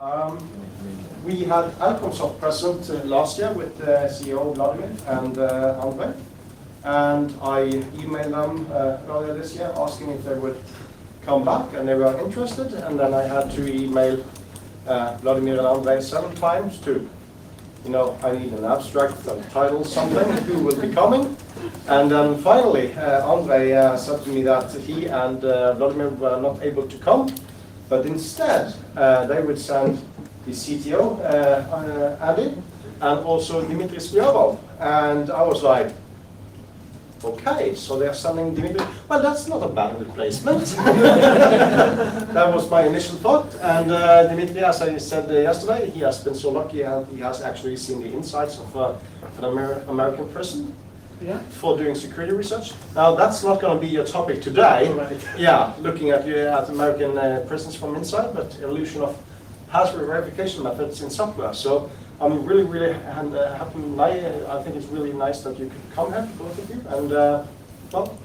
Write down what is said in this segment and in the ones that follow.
We had Elcomsoft present last year with CEO Vladimir and Andre, and I emailed them earlier this year asking if they would come back, and they were interested. And then I had to email Vladimir and Andre 7 times to, I need an abstract and title something, who will be coming. And then finally, Andre said to me that he and Vladimir were not able to come, but instead they would send the CTO, Andy, and also Dmitry Sklyarov. And I was like, okay, so they're sending Dmitry. Well, that's not a bad replacement. That was my initial thought. And Dmitry, as I said yesterday, he has been so lucky and he has actually seen the insights of an American prison for doing security research. Now, that's not going to be your topic today. Right. Yeah, looking at American prisons from inside, but evolution of password verification methods in software. So I'm really, really happy. I think it's really nice that you could come here, both of you. And well,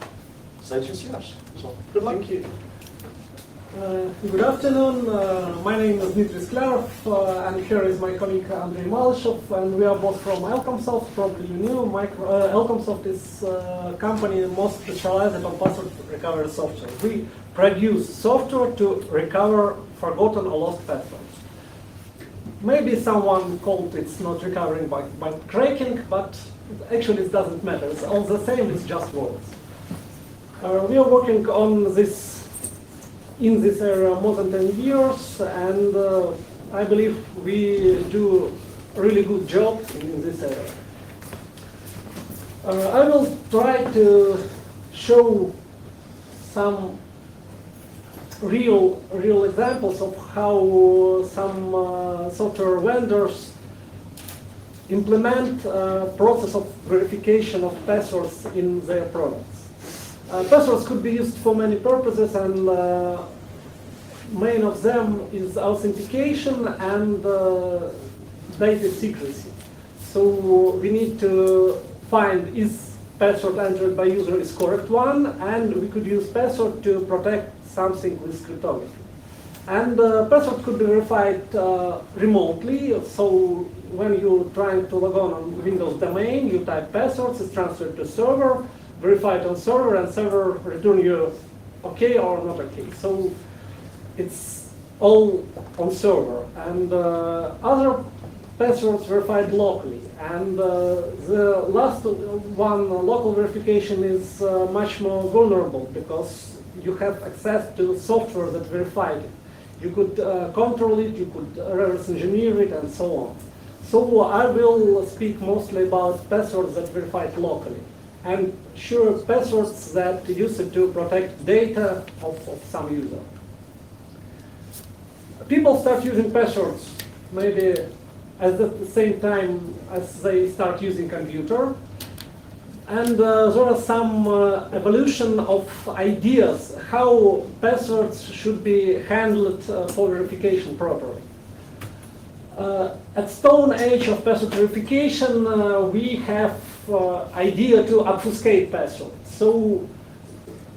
stage is yours. So good luck. Thank you. Good afternoon. My name is Dmitry Sklyarov, and here is my colleague Andrei Malashov, and we are both from Elcomsoft. Probably you knew. Elcomsoft is a company most specialized on password recovery software. We produce software to recover forgotten or lost passwords. Maybe someone called it's not recovering by cracking, but actually it doesn't matter. It's all the same, it's just words. We are working on this in this area more than 10 years, and I believe we do a really good job in this area. I will try to show some real examples of how some software vendors implement a process of verification of passwords in their products. Passwords could be used for many purposes, and main of them is authentication and data secrecy. So we need to find is password entered by user is correct one, and we could use password to protect something with cryptography. And password could be verified remotely. So when you're trying to log on Windows domain, you type passwords, it's transferred to server, verified on server, and server return you okay or not okay. So it's all on server. And other passwords verified locally. And the last one, local verification, is much more vulnerable because you have access to software that verified it. You could control it, you could reverse engineer it, and so on. So I will speak mostly about passwords that verified locally, and sure passwords that use it to protect data of some user. People start using passwords maybe at the same time as they start using computer. And there are some evolution of ideas how passwords should be handled for verification properly. At stone age of password verification, we have idea to obfuscate password. So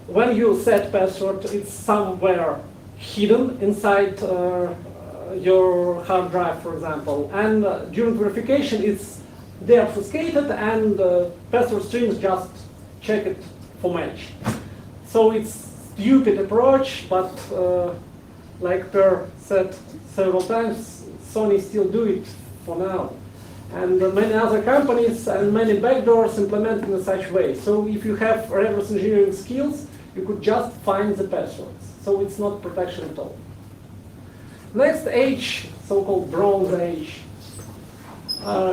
when you set password, it's somewhere hidden inside your hard drive, for example. And during verification, it's deobfuscated, and password strings just check it for match. So it's stupid approach, but like Per said several times, Sony still do it for now. And many other companies and many backdoors implement in such way. So if you have reverse engineering skills, you could just find the passwords. So it's not protection at all. Next age, so-called Bronze Age,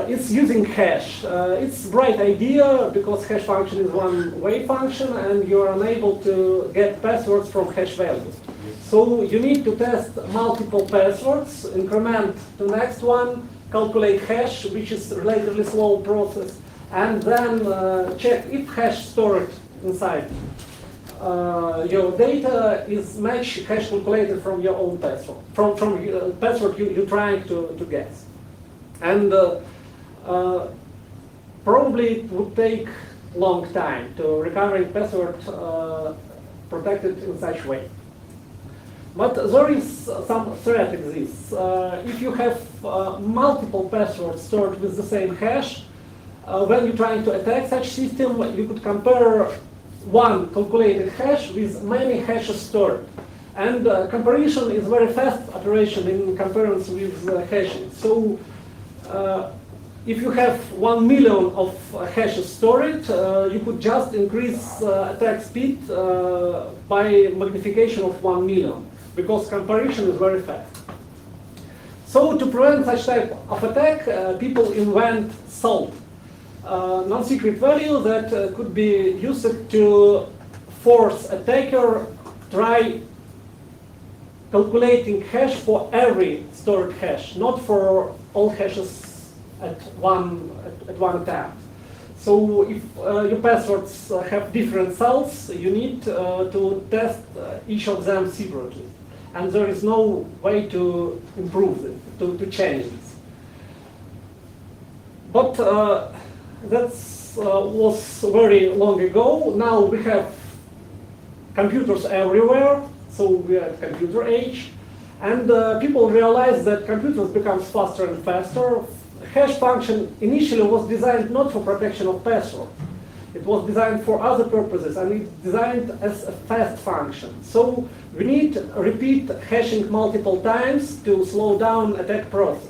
it's using hash. It's a bright idea because hash function is one-way function, and you're unable to get passwords from hash values. So you need to test multiple passwords, increment to next one, calculate hash, which is a relatively slow process, and then check if hash stored inside your data is match hash calculated from your own password, from your password you're trying to guess. And probably it would take long time to recovering password protected in such way. But there is some threat exists. If you have multiple passwords stored with the same hash, when you're trying to attack such system, you could compare one calculated hash with many hashes stored. And comparison is very fast operation in comparison with hashing. So if you have 1 million of hashes stored, you could just increase attack speed by magnification of 1 million, because comparison is very fast. So to prevent such type of attack, people invent salt, non-secret value that could be used to force attacker try calculating hash for every stored hash, not for all hashes at one attempt. So if your passwords have different salts, you need to test each of them separately. And there is no way to improve it, to change it. But that was very long ago. Now we have computers everywhere, so we are at computer age. And people realize that computers become faster and faster. Hash function initially was designed not for protection of password. It was designed for other purposes, and it's designed as a fast function. So we need to repeat hashing multiple times to slow down attack process.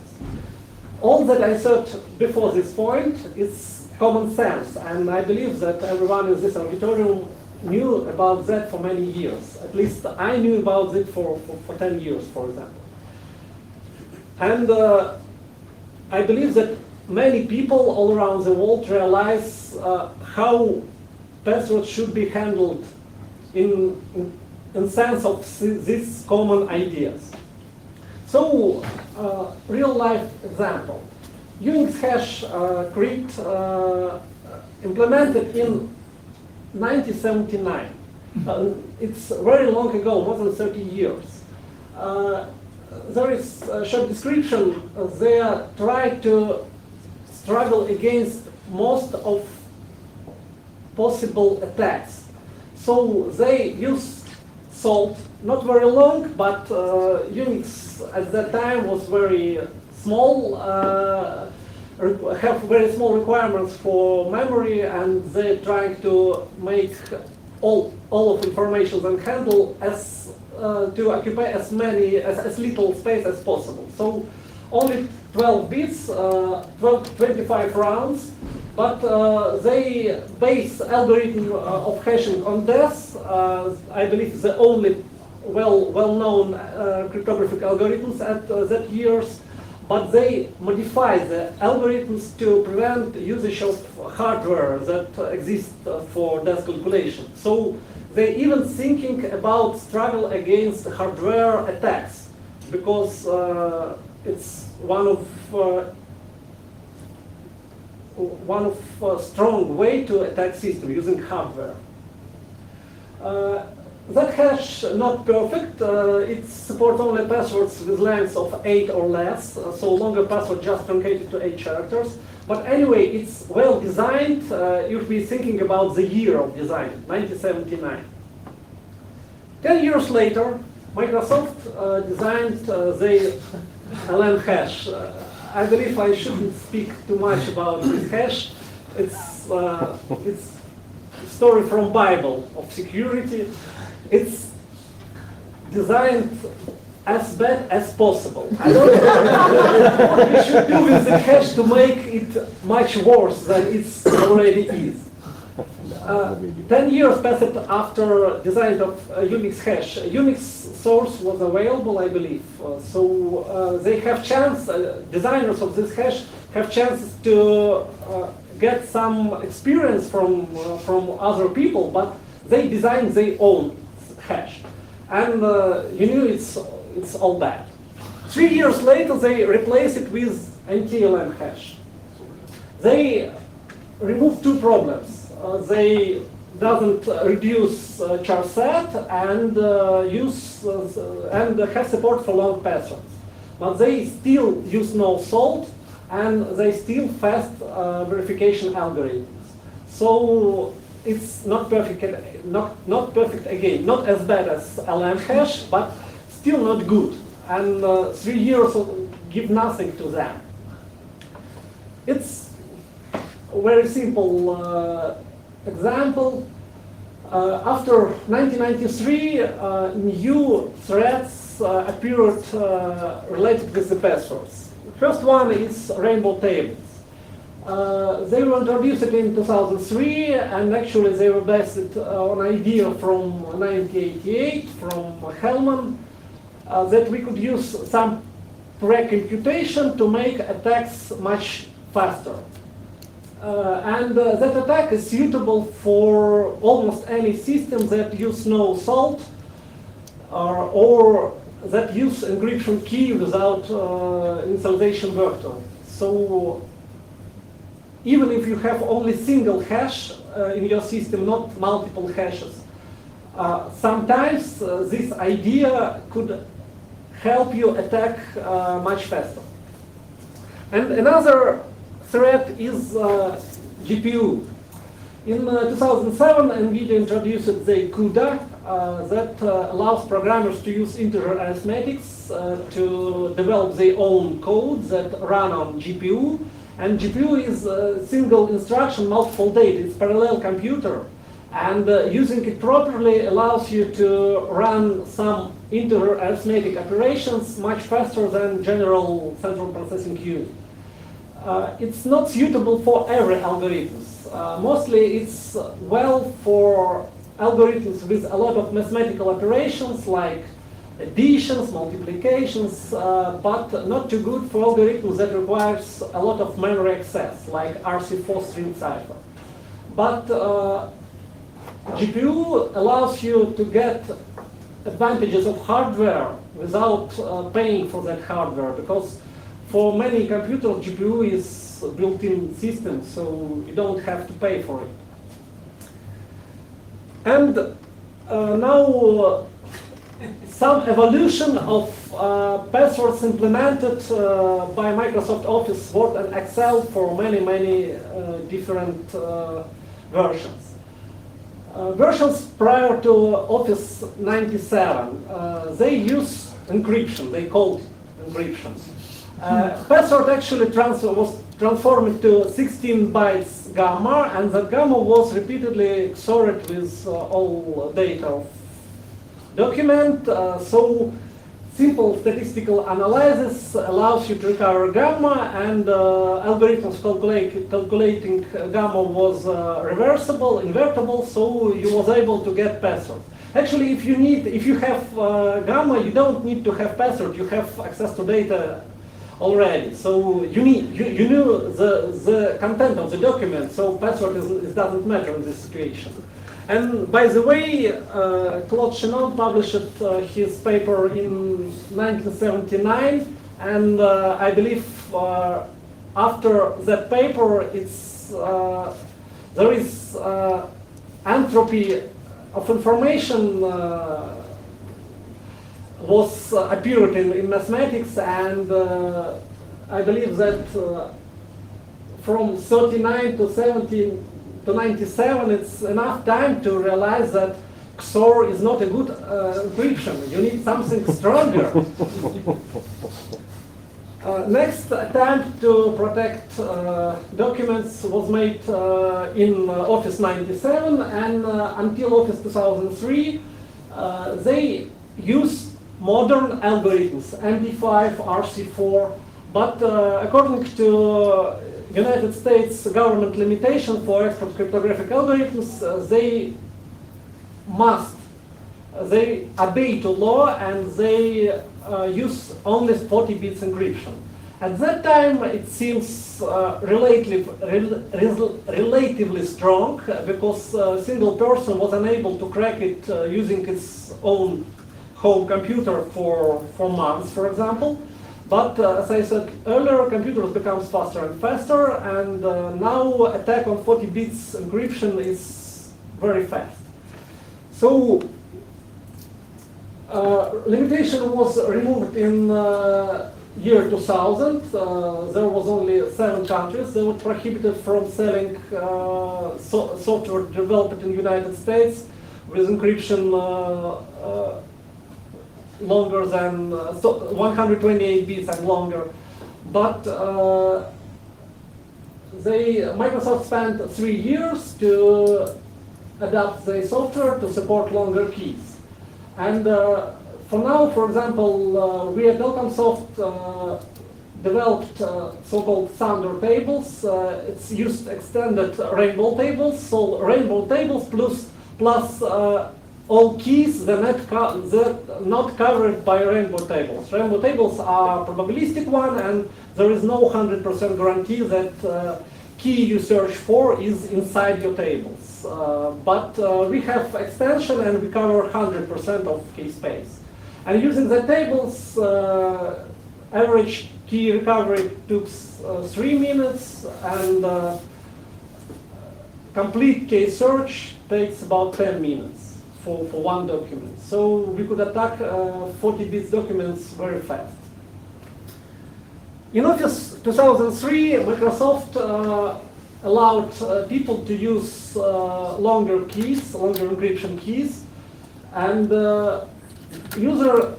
All that I said before this point is common sense, and I believe that everyone in this auditorium knew about that for many years. At least I knew about it for 10 years, for example. And I believe that many people all around the world realize how passwords should be handled in sense of these common ideas. So, real life example. Unix hash crypt implemented in 1979. It's very long ago, more than 30 years. There is a short description. They try to struggle against most of possible attacks. So they use salt, not very long, but Unix at that time was very small, have very small requirements for memory, and they're trying to make all of information and handle as to occupy as little space as possible. So only 12 bits, 25 rounds, but they base algorithm of hashing on DES. I believe the only well-known cryptographic algorithms at that years, but they modify the algorithms to prevent usage of hardware that exists for DES calculation. So they even thinking about struggle against hardware attacks, because it's one of strong way to attack system using hardware. That hash not perfect. It supports only passwords with lengths of 8 or less, so longer password just truncated to 8 characters. But anyway, it's well designed. You'll be thinking about the year of design, 1979. 10 years later, Microsoft designed the LM hash. I believe I shouldn't speak too much about this hash. It's a story from Bible of security. It's designed as bad as possible. I don't know what we should do with the hash to make it much worse than it already is. 10 years passed after design of Unix hash. Unix source was available, I believe. So they have chance, designers of this hash have chances to get some experience from other people, but they design their own hash. And you knew it's all bad. 3 years later, they replace it with anti-LM hash. They remove two problems. They doesn't reduce char set and and have support for long passwords. But they still use no salt, and they still fast verification algorithms. So it's not perfect, not perfect again, not as bad as LM hash, but still not good, and 3 years will give nothing to them. It's a very simple example. After 1993, new threats appeared related with the passwords. The first one is rainbow tables. They were introduced in 2003, and actually they were based on an idea from 1988 from Hellman that we could use some pre-computation to make attacks much faster. And that attack is suitable for almost any system that use no salt or that use encryption key without initialization vector. So even if you have only single hash in your system, not multiple hashes, sometimes this idea could help you attack much faster. And another threat is GPU. In 2007, NVIDIA introduced the CUDA that allows programmers to use integer arithmetics to develop their own code that run on GPU. And GPU is a single instruction, multiple data. It's parallel computer. And using it properly allows you to run some integer arithmetic operations much faster than general central processing unit. It's not suitable for every algorithms. Mostly it's well for algorithms with a lot of mathematical operations like additions, multiplications, but not too good for algorithms that requires a lot of memory access, like RC4 string cipher. But GPU allows you to get advantages of hardware without paying for that hardware, because for many computers, GPU is a built-in system, so you don't have to pay for it. And now some evolution of passwords implemented by Microsoft Office, Word, and Excel for many different versions. Versions prior to Office 97, they use encryption, they called encryption. Password actually was transformed to 16 bytes gamma, and that gamma was repeatedly XORed with all data of document. So simple statistical analysis allows you to recover gamma, and algorithms calculating gamma was reversible, invertible, so you was able to get password. Actually, if you have gamma, you don't need to have password. You have access to data already. So you knew the content of the document, so password doesn't matter in this situation. And by the way, Claude Chenon published his paper in 1979, and I believe after that paper, there is entropy of information was appeared in mathematics, and I believe that from 39 to 17 to 97, it's enough time to realize that XOR is not a good encryption. You need something stronger. Next attempt to protect documents was made in Office 97, and until Office 2003, they use modern algorithms, MD5, RC4, but according to United States government limitation for export cryptographic algorithms, they obey to law, and they use only 40 bits encryption. At that time, it seems relatively strong, because a single person was unable to crack it using his own home computer for months, for example. But as I said earlier, computers become faster and faster, and now attack on 40 bits encryption is very fast. So limitation was removed in year 2000. There was only 7 countries that were prohibited from selling software developed in the United States with encryption longer than 128 bits and longer. But Microsoft spent 3 years to adapt the software to support longer keys. And for now, for example, we at Elcomsoft developed so-called Thunder tables. It's used extended rainbow tables. So rainbow tables plus all keys that not covered by rainbow tables. Rainbow tables are probabilistic one, and there is no 100% guarantee that key you search for is inside your tables. But we have extension and we cover 100% of key space. And using the tables, average key recovery took 3 minutes, and complete key search takes about 10 minutes for one document. So we could attack 40-bit documents very fast. In Office 2003, Microsoft allowed people to use longer keys, longer encryption keys, and user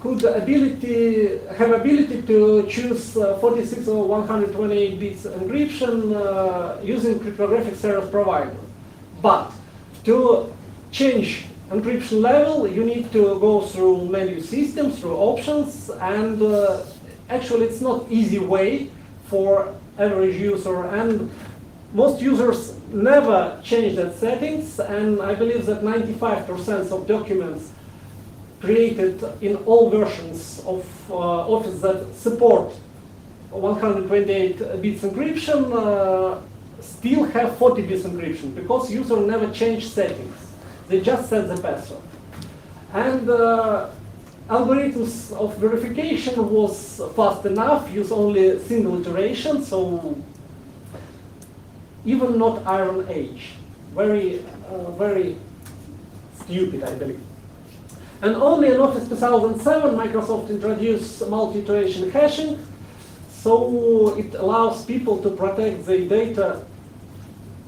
could have ability to choose 46 or 128 bits encryption using cryptographic service provider. But to change encryption level, you need to go through menu systems, through options, and actually it's not easy way for average user, and most users never change that settings, and I believe that 95% of documents created in all versions of Office that support 128 bits encryption still have 40 bits encryption because user never change settings. They just set the password. And algorithms of verification was fast enough, use only single iteration, so even not Iron Age. Very stupid, I believe. And only in Office 2007, Microsoft introduced multi-iteration hashing, so it allows people to protect the data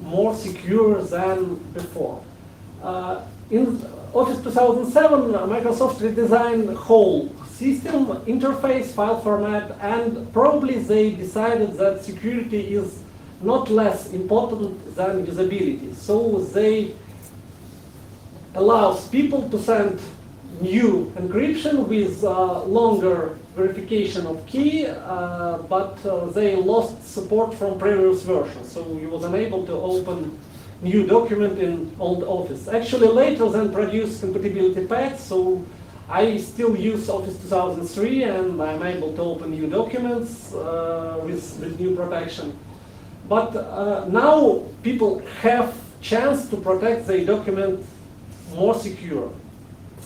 more secure than before. In Office 2007, Microsoft redesigned the whole system, interface, file format, and probably they decided that security is not less important than usability. So they allows people to send new encryption with longer verification of key, but they lost support from previous versions. So you was unable to open new document in old Office. Actually, later then produced compatibility patch, so I still use Office 2003 and I'm able to open new documents with new protection. But now people have chance to protect their document more secure.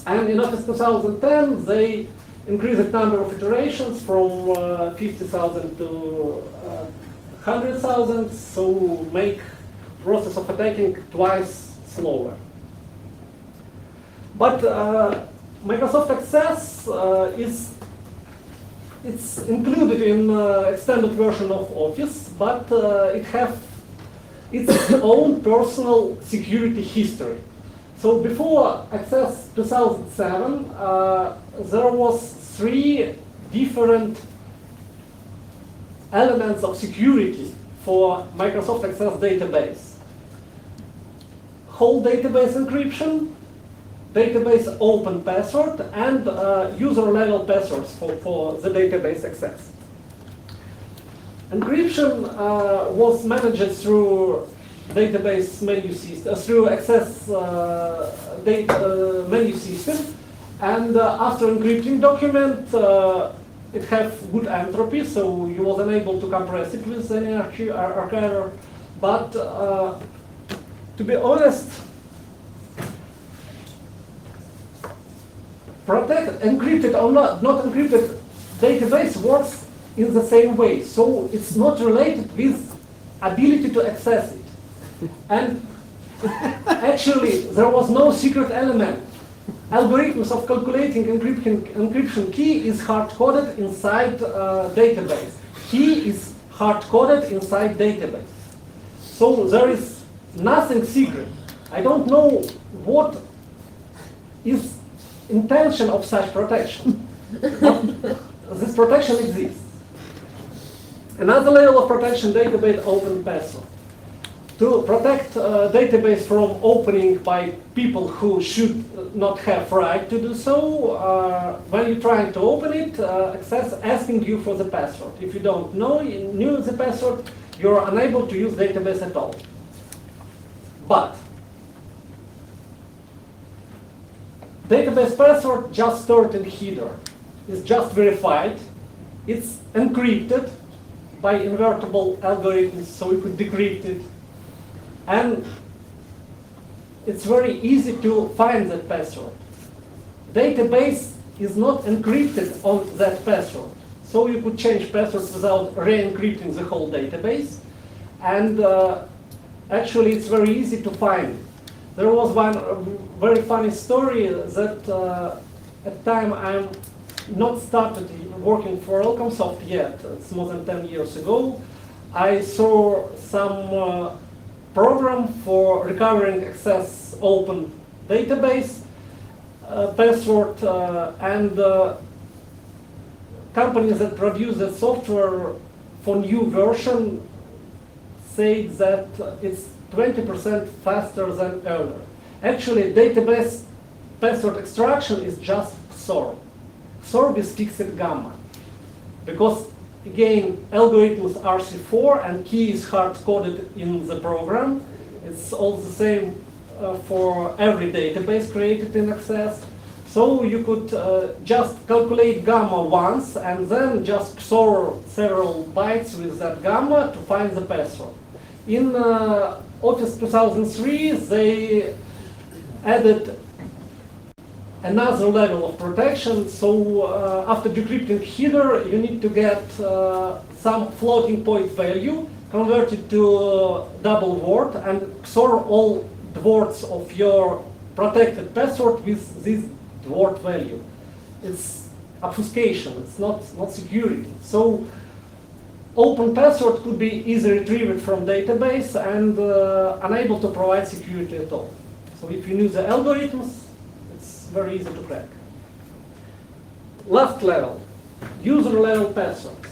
And in Office 2010, they increased the number of iterations from 50,000 to 100,000, so make process of attacking twice slower. But Microsoft Access it's included in extended version of Office, but it has its own personal security history. So before Access 2007, there was 3 different elements of security for Microsoft Access database. Whole database encryption, database open password, and user-level passwords for the database access. Encryption was managed through database menu system, through access menu system, and after encrypting document, it has good entropy, so you was unable to compress it with any archiver. But to be honest, encrypted or not encrypted database works in the same way, so it's not related with ability to access it. And actually, there was no secret element. Algorithms of calculating encryption key is hard-coded inside database. Key is hard-coded inside database. So there is nothing secret. I don't know what is intention of such protection. This protection exists. Another level of protection, database open password. To protect database from opening by people who should not have right to do so, when you're trying to open it, access asking you for the password. If you don't know the password, you're unable to use database at all. But database password just stored in header. It's just verified. It's encrypted by invertible algorithms, so you could decrypt it. And it's very easy to find that password. Database is not encrypted on that password. So you could change passwords without re-encrypting the whole database. And actually, it's very easy to find. There was one very funny story that at the time I'm not started working for Elcomsoft yet. It's more than 10 years ago. I saw some program for recovering access open database password, and companies that produce the software for new version say that it's 20% faster than earlier. Actually, database password extraction is just SORM. SORM is fixed gamma. Because again, algorithms are C4 and key is hard-coded in the program. It's all the same for every database created in Access. So you could just calculate gamma once and then just XOR several bytes with that gamma to find the password. In Office 2003, they added another level of protection. So after decrypting header, you need to get some floating point value converted to double word and XOR all the words of your protected password with this word value. It's obfuscation, it's not security. So open password could be easily retrieved from database and unable to provide security at all. So if you knew the algorithms, it's very easy to crack. Last level, user level passwords.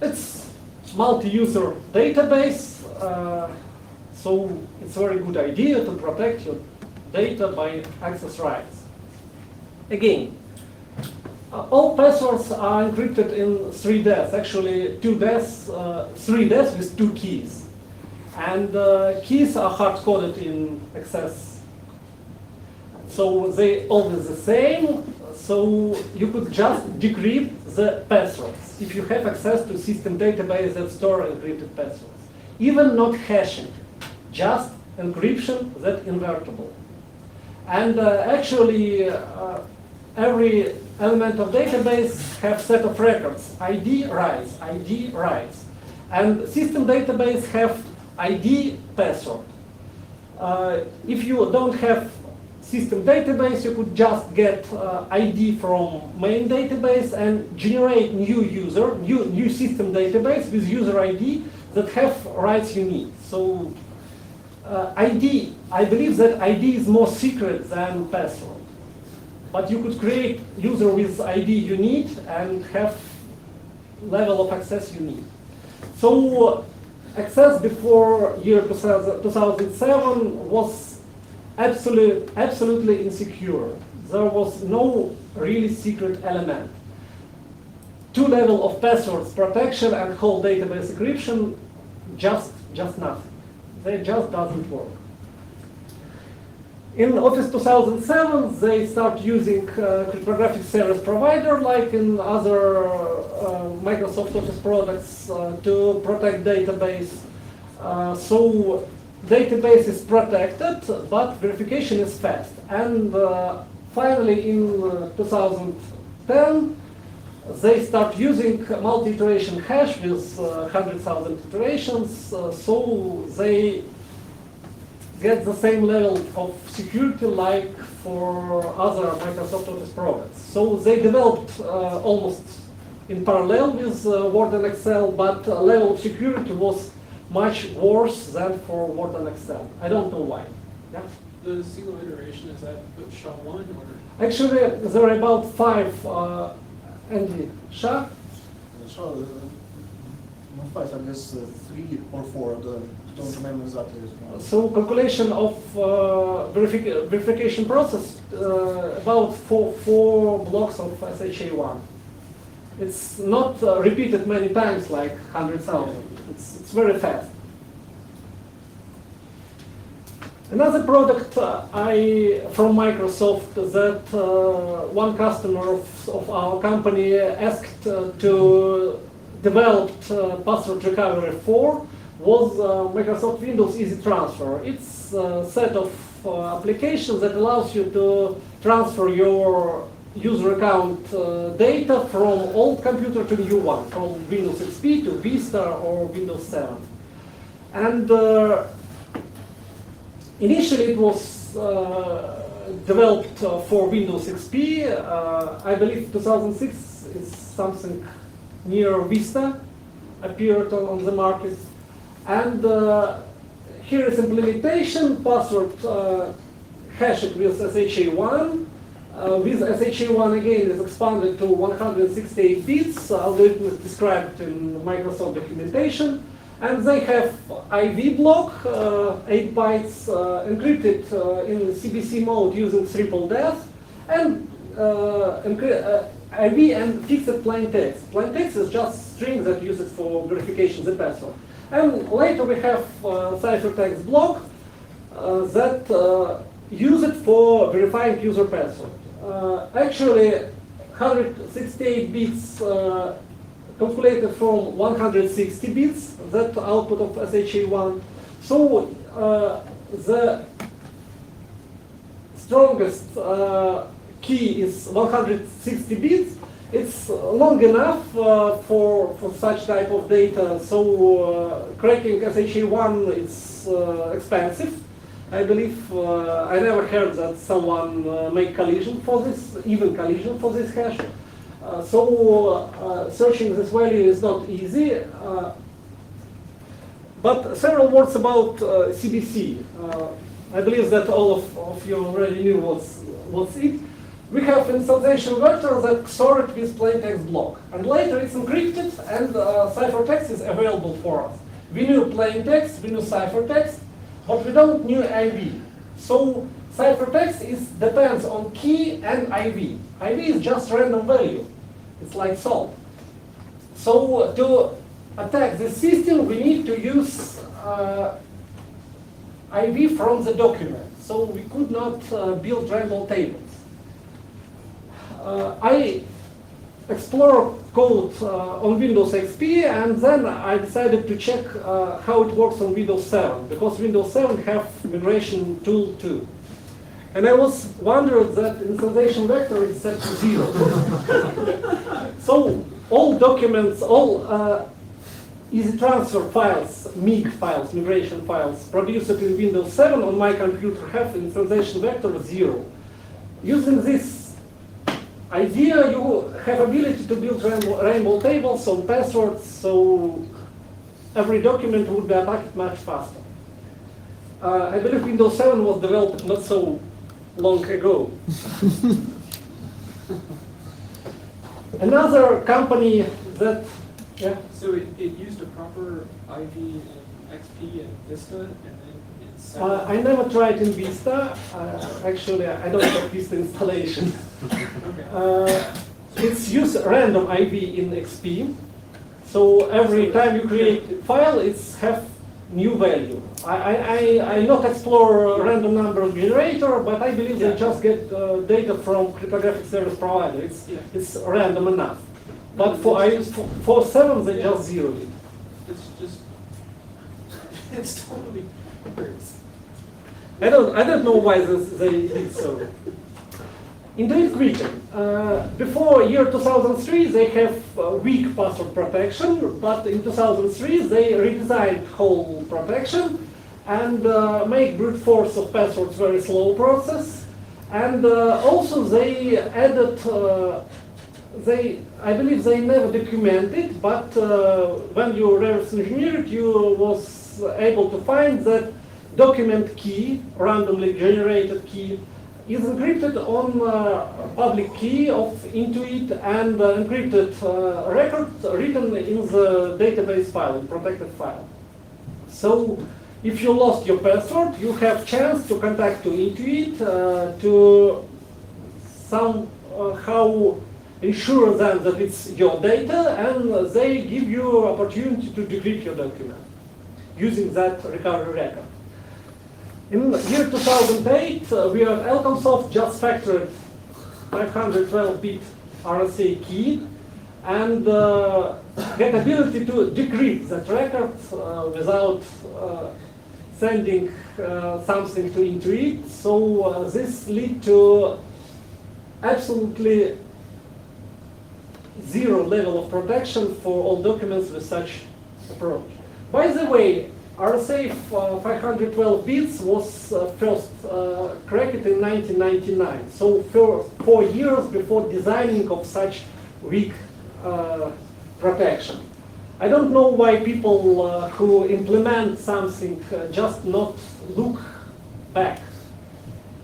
It's multi-user database, so it's a very good idea to protect your data by access rights. Again, all passwords are encrypted in 3 DES, actually 2 DES, 3 DES with 2 keys. And keys are hard-coded in Access. So they always the same, so you could just decrypt the passwords if you have access to system database that store encrypted passwords. Even not hashing, just encryption that invertible. And actually, every element of database have set of records, ID writes, ID writes. And system database have ID password. If you don't have system database, you could just get ID from main database and generate new user, new system database with user ID that have rights you need. So ID, I believe that ID is more secret than password. But you could create user with ID you need and have level of access you need. So access before year 2007 was absolutely insecure. There was no really secret element. 2 levels of passwords protection and whole database encryption, just nothing. They just doesn't work. In Office 2007, they start using cryptographic service provider, like in other Microsoft Office products, to protect database. So database is protected, but verification is fast. And finally, in 2010, they start using multi-iteration hash with 100,000 iterations, so they get the same level of security like for other Microsoft Office products. So they developed almost in parallel with Word and Excel, but level of security was much worse than for Word and Excel. I don't know why. Yeah? The single iteration, is that SHA-1 or? Actually, there are about 5 Andy Shah. So, not five, I guess 3 or 4. Don't remember exactly. So calculation of verification process, about four blocks of SHA-1. It's not repeated many times like 100,000. It's very fast. Another product from Microsoft that one customer of our company asked to develop password recovery for was Microsoft Windows Easy Transfer. It's a set of applications that allows you to transfer your user account data from old computer to new one, from Windows XP to Vista or Windows 7. And initially it was developed for Windows XP. I believe 2006 is something near Vista appeared on the market. And here is implementation, password hashed with SHA-1. With SHA-1 again is expanded to 168 bits. Algorithm is described in Microsoft documentation. And they have IV block, 8 bytes encrypted in CBC mode using triple depth, and IV and fixed plain text. Plain text is just string that uses for verification the password. And later we have ciphertext block that use it for verifying user password. Actually, 168 bits calculated from 160 bits, that output of SHA-1. So the strongest key is 160 bits. It's long enough for such type of data, so cracking SHA-1 is expensive. I believe I never heard that someone make collision for this, even collision for this hash. So searching this value is not easy. But several words about CBC. I believe that all of you already knew what's it. We have installation vector that stored with plaintext block. And later it's encrypted and ciphertext is available for us. We knew plaintext, we knew ciphertext, but we don't knew IV. So ciphertext depends on key and IV. IV is just random value. It's like salt. So to attack this system, we need to use IV from the document. So we could not build random tables. I explored code on Windows XP, and then I decided to check how it works on Windows 7, because Windows 7 have migration tool too. And I was wondering that installation vector is set to 0. So all documents, all easy transfer files, MIG files, migration files, produced in Windows 7 on my computer have installation vector 0. Using this idea, you have ability to build rainbow tables on passwords, so every document would be attacked much faster. I believe Windows 7 was developed not so long ago. Another company that, yeah? So it used a proper IV in XP and Vista, and then it's... I never tried in Vista. Actually, I don't have Vista installation. Okay. It's use random IV in XP. So every time you create a file, it's have new value. I not explore random number generator, but I believe they just get data from cryptographic service provider. It's random enough. But for 7, they just zero it. It's just... it's totally crazy. I don't know why they did so. In the encryption, before year 2003, they have weak password protection, but in 2003 they redesigned whole protection and make brute force of passwords very slow process. And also they added, I believe they never documented, but when you reverse engineered, you was able to find that document key, randomly generated key, is encrypted on public key of Intuit and encrypted record written in the database file, in protected file. So if you lost your password, you have chance to contact to Intuit to somehow ensure them that it's your data, and they give you opportunity to decrypt your document using that recovery record. In the year 2008, we at Elcomsoft just factored 512-bit RSA key and get ability to decrypt that record without sending something to Intuit. So this lead to absolutely zero level of protection for all documents with such approach. By the way, RSA 512 bits was first cracked in 1999, so for 4 years before designing of such weak protection. I don't know why people who implement something just not look back.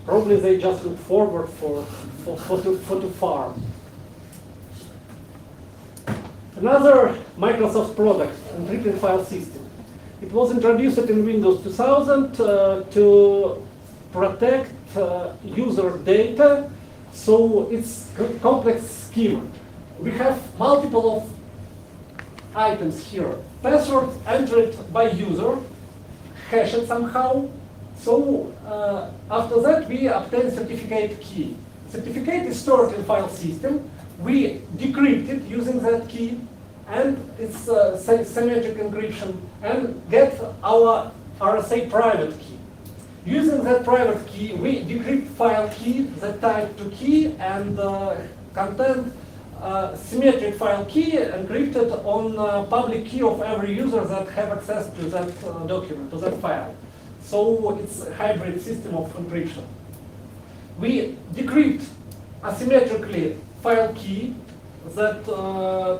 Probably they just look forward for too far. Another Microsoft product, encrypted file system. It was introduced in Windows 2000 to protect user data, so it's a complex scheme. We have multiple of items here. Password entered by user, hashed somehow. So after that, we obtain certificate key. Certificate is stored in file system. We decrypt it using that key, and it's symmetric encryption, and get our RSA private key. Using that private key, we decrypt file key, that type to key, and content symmetric file key encrypted on public key of every user that have access to that document, to that file. So it's a hybrid system of encryption. We decrypt asymmetrically file key that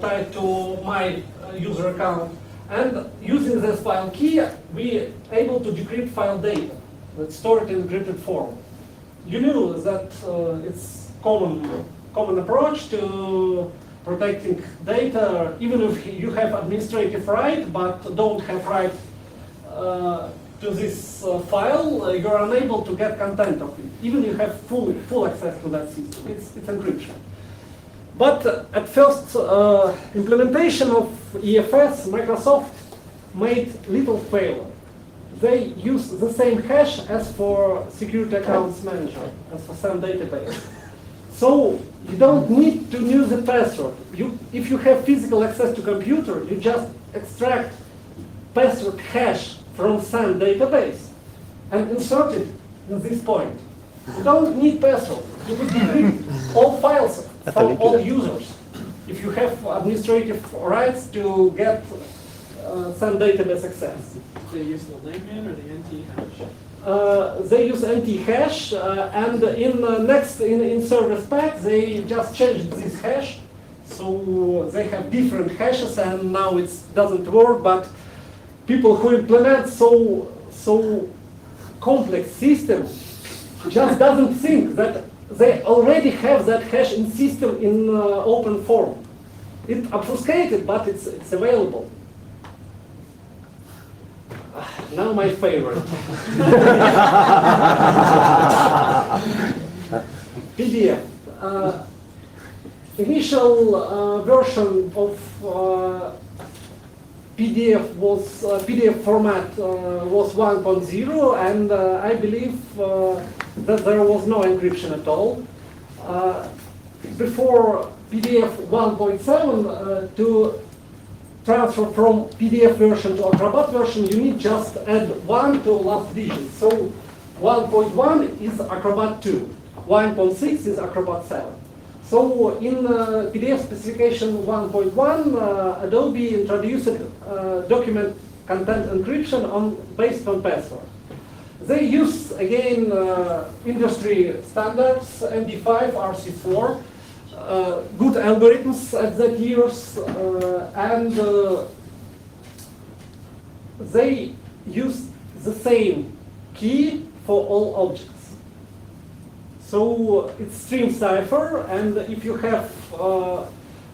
tied to my user account, and using this file key, we able to decrypt file data that's stored in encrypted form. You knew that it's common approach to protecting data, even if you have administrative right, but don't have right to this file, you're unable to get content of it, even if you have full access to that system. It's encryption. But at first implementation of EFS, Microsoft made little failure. They use the same hash as for Security Accounts Manager, as for SAM database. So you don't need to use the password. If you have physical access to computer, you just extract password hash from SAM database and insert it in this point. You don't need password. You will decrypt all files from all users. If you have administrative rights to get some database access. They use the langman or the NT hash? They use NT hash, and in service pack they just changed this hash, so they have different hashes, and now it doesn't work. But people who implement so complex system just doesn't think that they already have that hash in system in open form. It's obfuscated, but it's available. Now my favorite. PDF. Initial version of PDF format was 1.0, and I believe that there was no encryption at all. Before PDF 1.7, to transfer from PDF version to Acrobat version, you need just add 1 to last digit. So 1.1 is Acrobat 2, 1.6 is Acrobat 7. So in PDF specification 1.1, Adobe introduced document content encryption based on password. They use, again, industry standards, MD5, RC4, good algorithms at that years, and they use the same key for all objects. So it's stream cipher, and if you have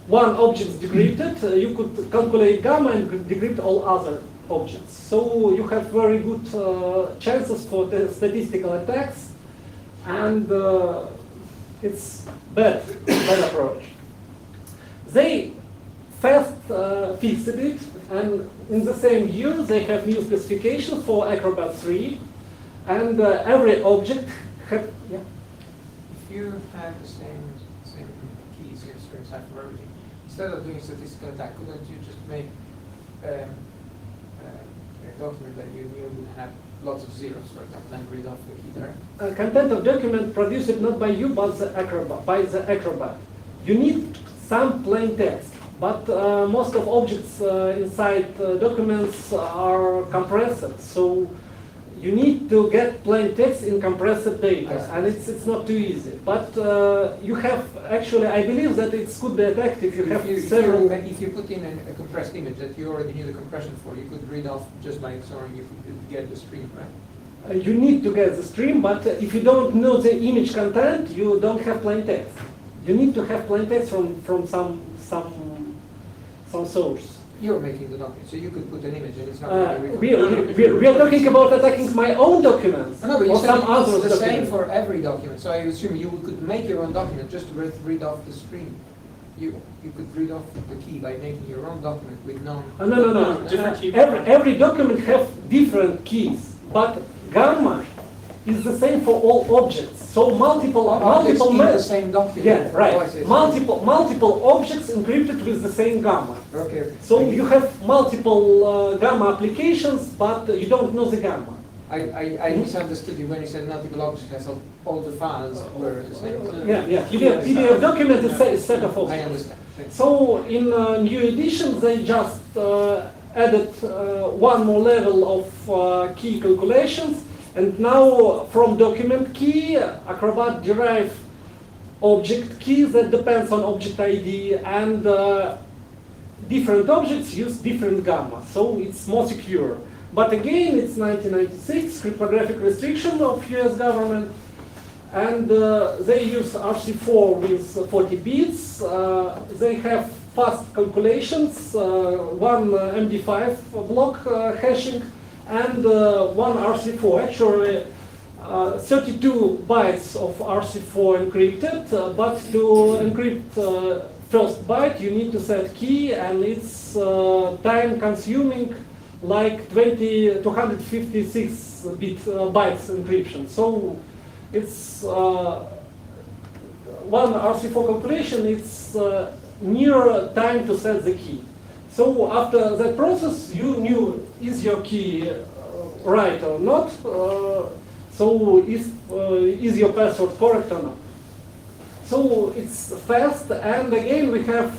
one object decrypted, you could calculate gamma and decrypt all other objects. So you have very good chances for the statistical attacks, and it's bad approach. They fast fixed it, and in the same year they have new specifications for Acrobat 3, and every object have, yeah. If you had the same keys here, stream cipher for everything, instead of doing statistical attack, couldn't you just make a document that you knew would have lots of zeros, for example, and read off the key there? Content of document produced not by you, but by the Acrobat. You need some plain text, but most of objects inside documents are compressed, so you need to get plain text in compressed data, and it's not too easy. But you have actually, I believe that it could be attacked if you have several. If you put in a compressed image that you already knew the compression for, you could read off just by XORing, you could get the stream, right? You need to get the stream, but if you don't know the image content, you don't have plain text. You need to have plain text from some source. You're making the document, so you could put an image and it's not really We are talking about attacking my own documents, No, but you or said some it's other the same documents. for every document, so I assume you could make your own document just to read off the stream. You could read off the key by making your own document with known... No. Different key. Every document have different keys, but gamma is the same for all objects. So multiple in the same document. Yeah, right. Oh, I see. Multiple objects encrypted with the same gamma. Okay. So you have multiple gamma applications, but you don't know the gamma. I misunderstood you when you said multiple objects has all the files were the same. Yeah. PDF document is a set of I objects. understand. Thanks. So in new edition, they just added one more level of key calculations, and now from document key, Acrobat derive object key that depends on object ID, and different objects use different gamma, so it's more secure. But again, it's 1996, cryptographic restriction of US government, and they use RC4 with 40 bits. They have fast calculations, one MD5 block hashing, and one RC4. Actually, 32 bytes of RC4 encrypted, but to encrypt first byte, you need to set key, and it's time consuming like 256 bytes encryption. So it's one RC4 calculation, it's near time to set the key. So after that process, you knew is your key right or not, so is your password correct or not. So it's fast, and again we have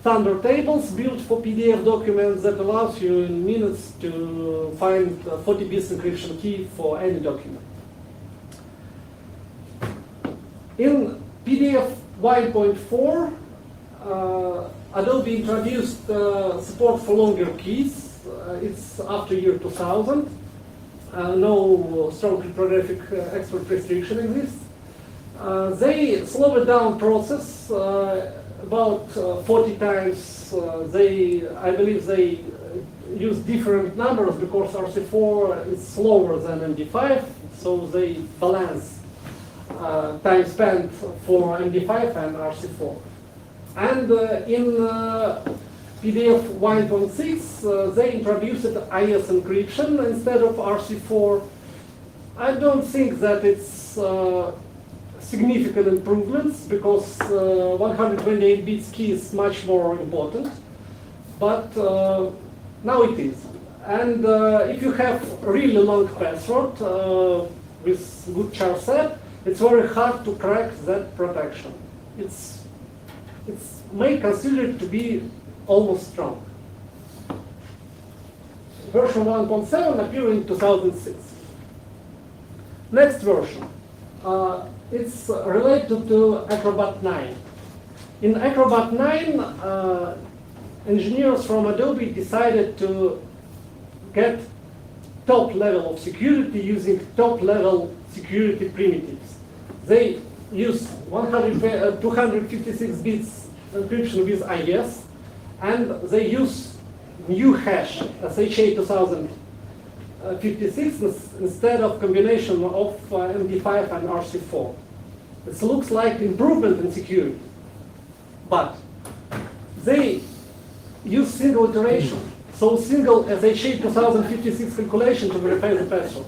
Thunder tables built for PDF documents that allows you in minutes to find 40 bits encryption key for any document. In PDF 1.4, Adobe introduced support for longer keys. It's after year 2000. No strong cryptographic export restriction exists. They slowed down process about 40 times. I believe they use different numbers because RC4 is slower than MD5, so they balance time spent for MD5 and RC4. And in PDF 1.6, they introduced IS encryption instead of RC4. I don't think that it's significant improvements because 128 bits key is much more important, but now it is. And if you have really long password with good char set, it's very hard to crack that protection. It's may consider it to be almost strong. Version 1.7 appeared in 2006. Next version. It's related to Acrobat 9. In Acrobat 9, engineers from Adobe decided to get top level of security using top level security primitives. They use 256 bits encryption with IS, and they use new hash, SHA 2056, instead of combination of MD5 and RC4. It looks like improvement in security, but they use single iteration, so single SHA 2056 calculation to verify the password.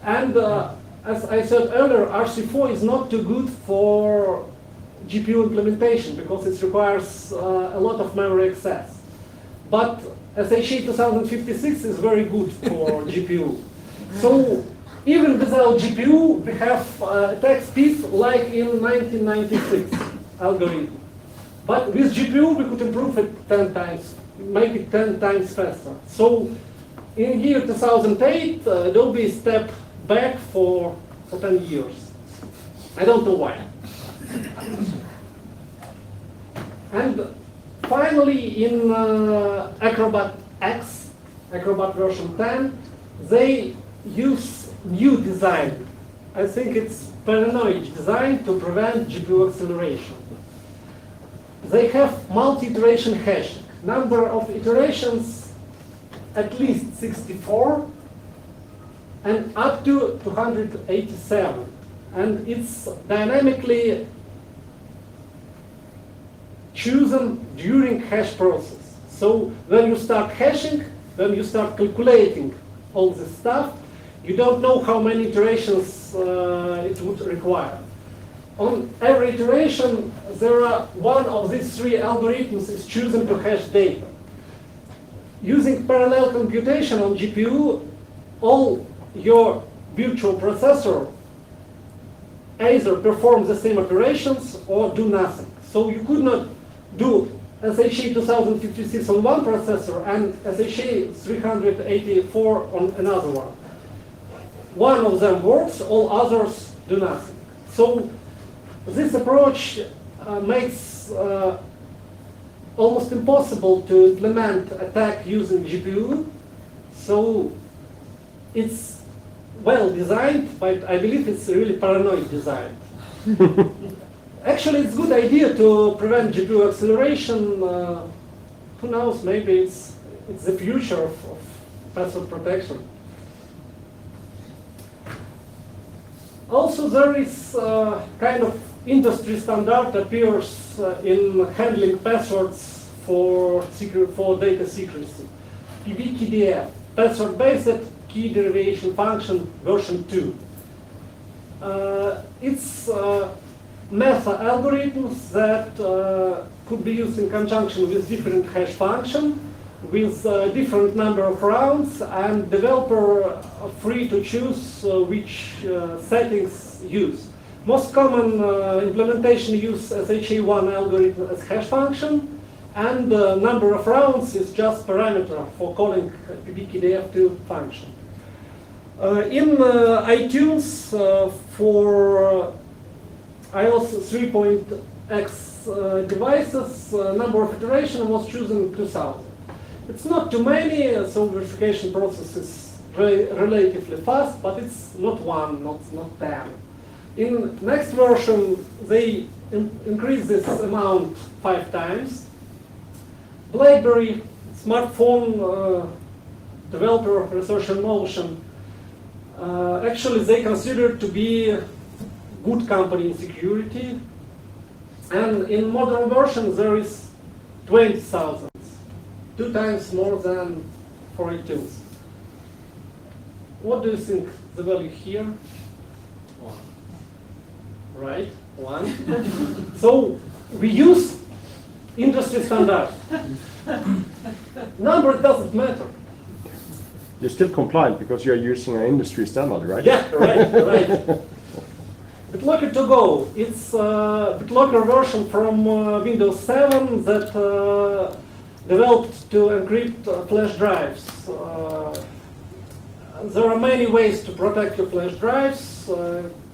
And as I said earlier, RC4 is not too good for GPU implementation because it requires a lot of memory access. But SHA 2056 is very good for GPU. So even without GPU, we have attack speed like in 1996 algorithm. But with GPU, we could improve it 10 times, make it 10 times faster. So in year 2008, there will be a step back for 10 years. I don't know why. And finally, in Acrobat X, Acrobat version 10, they use new design. I think it's paranoid design to prevent GPU acceleration. They have multi-iteration hashing. Number of iterations, at least 64, and up to 287. And it's dynamically chosen during hash process. So when you start hashing, when you start calculating all this stuff, you don't know how many iterations it would require. On every iteration, there are one of these three algorithms is chosen to hash data. Using parallel computation on GPU, all your virtual processor either perform the same operations or do nothing. So you could not do SHA 2056 on one processor and SHA 384 on another one. One of them works, all others do nothing. So this approach makes almost impossible to implement attack using GPU. So it's well designed, but I believe it's really paranoid design. Actually, it's a good idea to prevent GPU acceleration. Who knows, maybe it's the future of password protection. Also, there is kind of industry standard appears in handling passwords for data secrecy. PBKDF, password-based key derivation function version 2. It's meta algorithms that could be used in conjunction with different hash function, with different number of rounds, and developer are free to choose which settings use. Most common implementation use SHA1 algorithm as hash function, and number of rounds is just parameter for calling PBKDF2 function. In iTunes for iOS 3.x devices, number of iteration was chosen 2000. It's not too many, so verification process is relatively fast, but it's not 1, not 10. In next version, they increase this amount 5 times. BlackBerry, smartphone developer Research in Motion, actually they consider to be a good company in security. And in modern version, there is 20,000, 2 times more than for iTunes. What do you think the value here? 1. Right, 1. So we use industry standard. Number doesn't matter. You're still compliant because you're using an industry standard, right? Yeah, right. BitLocker to go. It's a BitLocker version from Windows 7 that developed to encrypt flash drives. There are many ways to protect your flash drives.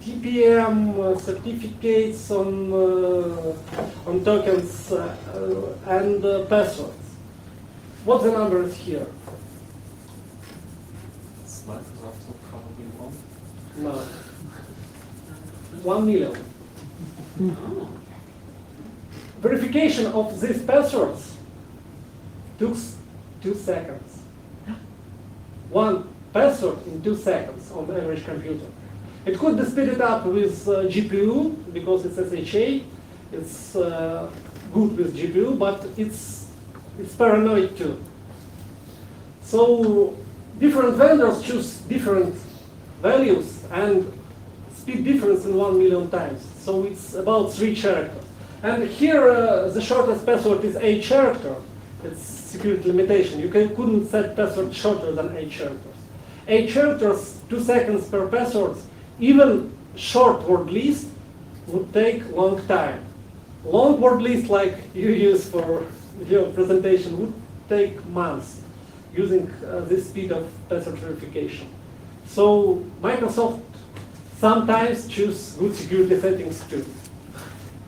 TPM, certificates on tokens, and passwords. What the number is here? Microsoft will probably won't. No. 1 million. Oh. Verification of these passwords took 2 seconds. One password in 2 seconds on the average computer. It could be speeded up with GPU because it's SHA. It's good with GPU, but it's paranoid too. So different vendors choose different values and speed difference in 1 million times. So it's about 3 characters. And here the shortest password is 8 characters. It's security limitation. You couldn't set password shorter than 8 characters. 8 characters, 2 seconds per password. Even short word list would take long time. Long word list like you use for your presentation would take months using this speed of password verification. So Microsoft sometimes choose good security settings too.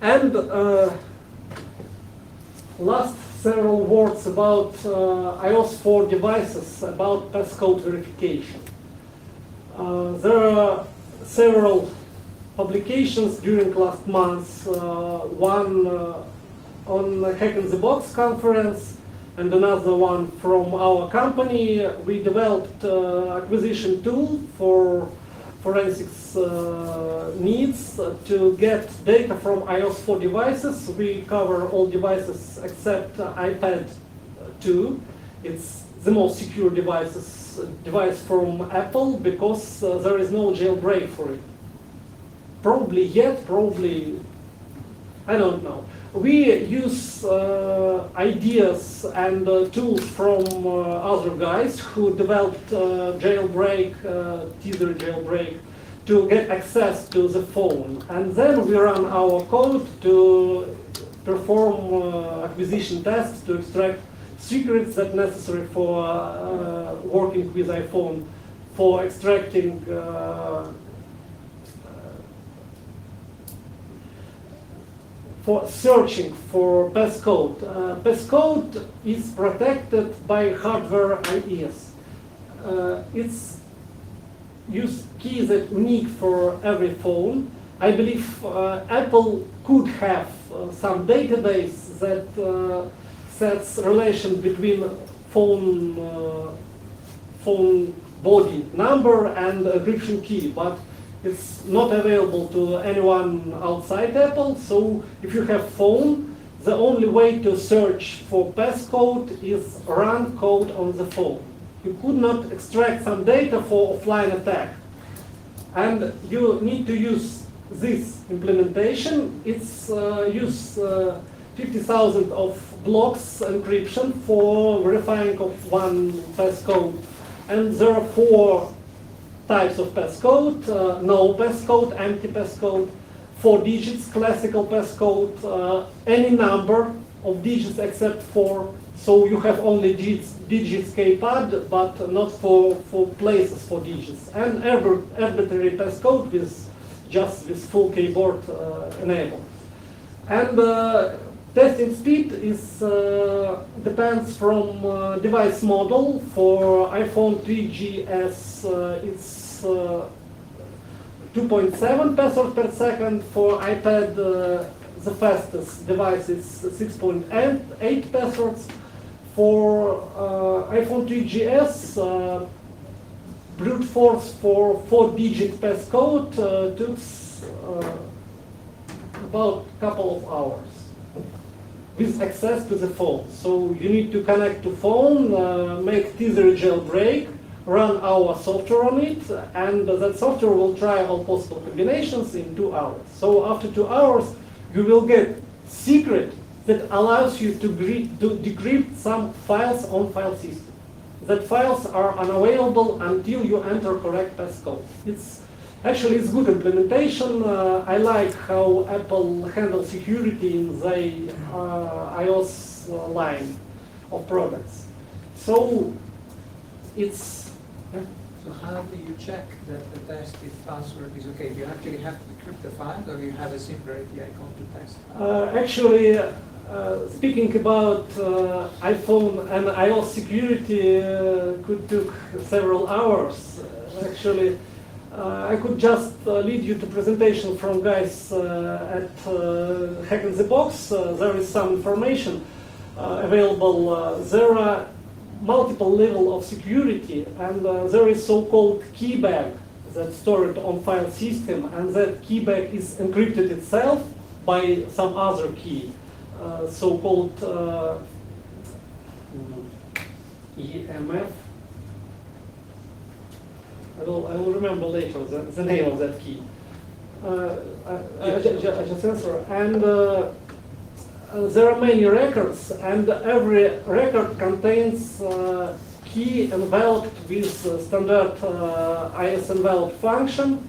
And last several words about iOS 4 devices, about passcode verification. There are several publications during last month, one on Hack in the Box conference and another one from our company. We developed acquisition tool for forensics needs to get data from iOS 4 devices. We cover all devices except iPad 2. It's the most secure device from Apple because there is no jailbreak for it. Probably yet, probably, I don't know. We use ideas and tools from other guys who developed jailbreak, teaser jailbreak, to get access to the phone. And then we run our code to perform acquisition tests to extract secrets that necessary for working with iPhone, for extracting for searching for passcode. Passcode is protected by hardware IDs. It's use key that unique for every phone. I believe Apple could have some database that sets relation between phone body number and encryption key, but it's not available to anyone outside Apple. So if you have phone, the only way to search for passcode is run code on the phone. You could not extract some data for offline attack. And you need to use this implementation. It's use 50,000 of blocks encryption for verifying of one passcode. And there are 4 types of passcode: no passcode, empty passcode, 4 digits, classical passcode, any number of digits except 4. So you have only digits keypad, but not for places for digits. And arbitrary passcode with just with full keyboard enabled. And testing speed is depends from device model. For iPhone 3GS, it's 2.7 passwords per second. For iPad, the fastest device is 6.8 passwords. For iPhone 3GS, brute force for 4-digit passcode took about a couple of hours with access to the phone. So you need to connect to phone, make teaser jailbreak, run our software on it, and that software will try all possible combinations in 2 hours. So after 2 hours, you will get secret that allows you to decrypt some files on file system. That files are unavailable until you enter correct passcode. It's good implementation. I like how Apple handles security in the iOS line of products. So it's. So how do you check that the test if password is okay? Do you actually have to decrypt the file, or you have a simpler API call to test? Speaking about iPhone and iOS security could took several hours. Actually, I could just lead you to presentation from guys at Hack in the Box. There is some information available. There are multiple level of security, and there is so-called key bag that's stored on file system, and that key bag is encrypted itself by some other key, so-called EMF. I will remember later the name of that key. I just answer. And there are many records, and every record contains key enveloped with standard IS envelope function.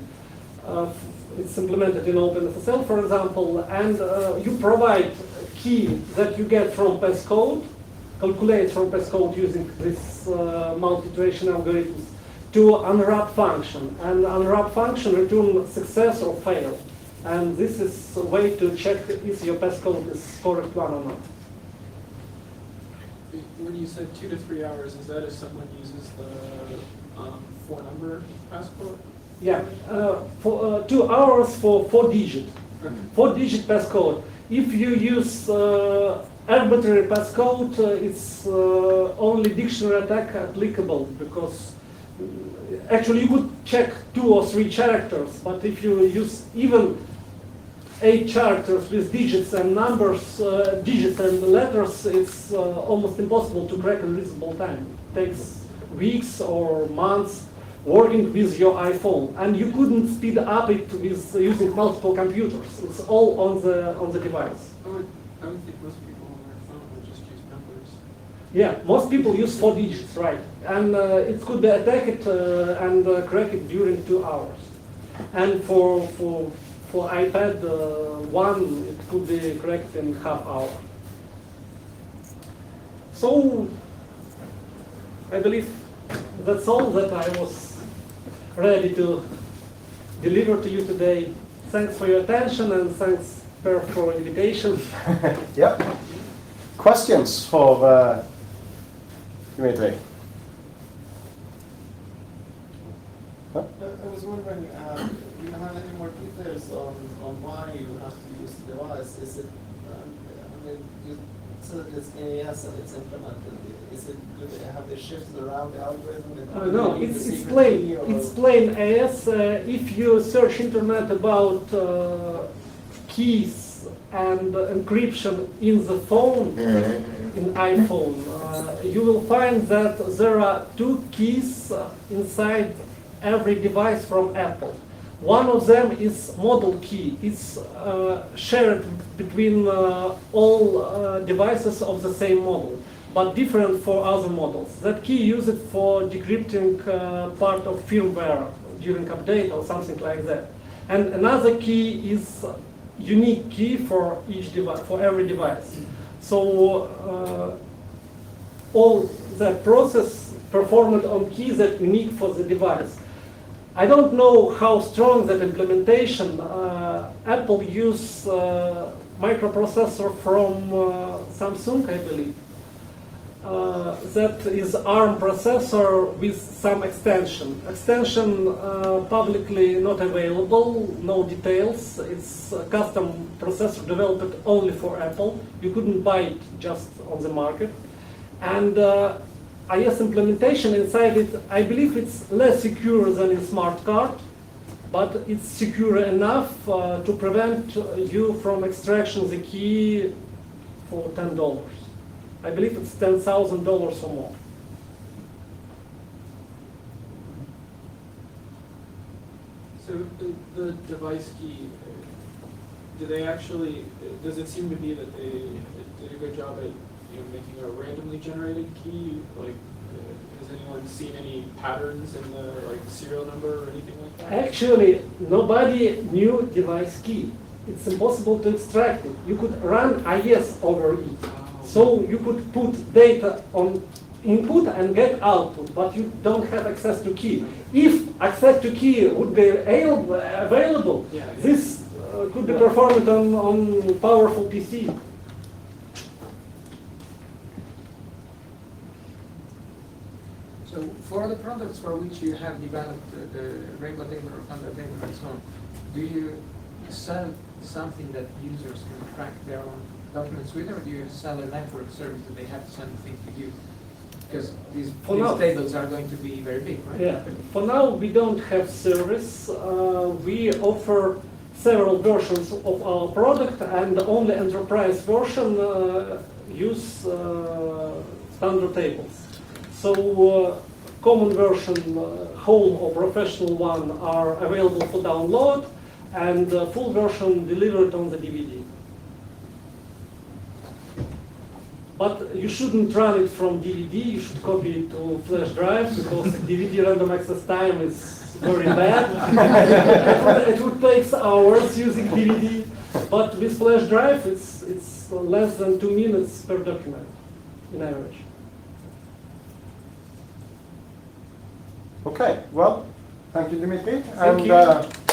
It's implemented in OpenSSL, for example, and you provide key that you get from passcode, calculate from passcode using this multi-iteration algorithms, to unwrap function, and unwrap function return success or fail. And this is a way to check if your passcode is correct one or not. When you said 2 to 3 hours, is that if someone uses the 4-number passcode? Yeah, for 2 hours for 4-digit. Okay. 4-digit passcode. If you use arbitrary passcode, it's only dictionary attack applicable, because actually you could check 2 or 3 characters, but if you use even 8 characters with digits and numbers, digits and letters, it's almost impossible to crack in reasonable time. It takes weeks or months working with your iPhone, and you couldn't speed up it with using multiple computers. It's all on the device. I would think most people on their phone would just use numbers. Yeah, most people use 4 digits, right? And it could be attacked and cracked during 2 hours. And for iPad 1, it could be cracked in half hour. So I believe that's all that I was ready to deliver to you today. Thanks for your attention, and thanks, Per, for invitation. Yep. Questions for Dmitry? Huh? I was wondering, do you have any more details on why you have to use the device? Is it, I mean, you said it's AES and it's implemented. Is it good to have they shifted around the algorithm? No, it's plain AS. If you search internet about keys and encryption in the phone, in iPhone, you will find that there are 2 keys inside every device from Apple. One of them is model key. It's shared between all devices of the same model, but different for other models. That key used for decrypting part of firmware during update or something like that. And another key is unique key for each device, for every device. So all that process performed on keys that unique for the device. I don't know how strong that implementation. Apple use microprocessor from Samsung, I believe. That is ARM processor with some extension. Extension publicly not available, no details. It's a custom processor developed only for Apple. You couldn't buy it just on the market. And IS implementation inside it, I believe it's less secure than in smart card, but it's secure enough to prevent you from extraction the key for $10. I believe it's $10,000 or more. So the device key, do they actually, does it seem to be that they did a good job at making a randomly generated key? Like, has anyone seen any patterns in the serial number or anything like that? Actually, nobody knew device key. It's impossible to extract it. You could run IS over it. So you could put data on input and get output, but you don't have access to key. If access to key would be available, this could be performed on powerful PC. So For the products for which you have developed the regular table or standard table and so on, do you sell something that users can track their own documents with, or do you sell a network service that they have to send things to you? Because these tables are going to be very big, right? Yeah. For now, we don't have service. We offer several versions of our product, and the only enterprise version use standard tables. So common version, home or professional one, are available for download, and full version delivered on the DVD. But you shouldn't run it from DVD, you should copy it to flash drive, because DVD random access time is very bad. It would take hours using DVD, but with flash drive it's less than 2 minutes per document, in average. Okay, well, thank you, Dmitry. Thank and you.